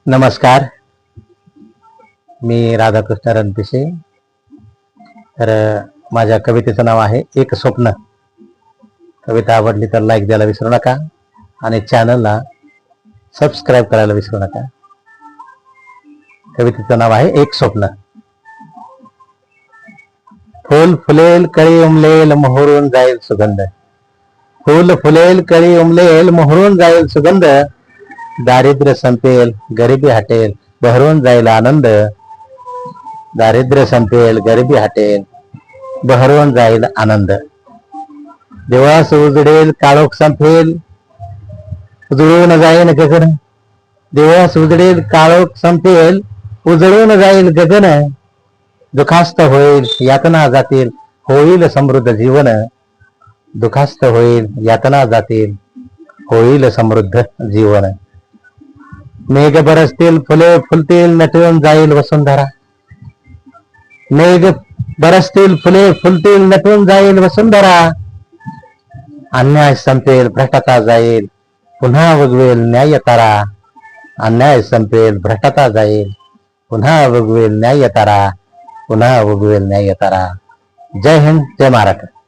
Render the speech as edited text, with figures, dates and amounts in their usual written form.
नमस्कार. मी राधाकृष्ण रणपिसे. तर माझ्या कवितेचं नाव आहे एक स्वप्न. कविता आवडली तर लाईक द्यायला विसरू नका आणि चॅनलला सबस्क्राईब करायला विसरू नका. कवितेचं नाव आहे एक स्वप्न. फूल फुलेल, कळी उमलेल, मोहरून जाईल सुगंध. फूल फुलेल, कळी उमलेल, मोहरून जाईल सुगंध. दारिद्र्य संपेल, गरिबी हटेल, बहरून जाईल आनंद. दारिद्र्य संपेल, गरिबी हटेल, बहरून जाईल आनंद. दिवस उजडेल, काळोख संपेल, उजळून जाईल गगन. दिवस उजडेल, काळोख संपेल, उजळून जाईल गगन. दुखास्त होईल, यातना जातील, होईल समृद्ध जीवन. दुखास्त होईल, यातना जातील, होईल समृद्ध जीवन. मेघ बरसतील, फुले फुलतील, नटून जाईल वसुंधरा. मेघ बरसतील, फुले फुलतील, नटून जाईल वसुंधरा. अन्याय संपेल, भ्रष्टता जाईल, पुन्हा उगवेल न्याय तारा. अन्याय संपेल, भ्रष्टता जाईल, पुन्हा उगवेल न्याय तारा. पुन्हा उगवेल न्याय तारा. जय हिंद, जय महाराष्ट्र.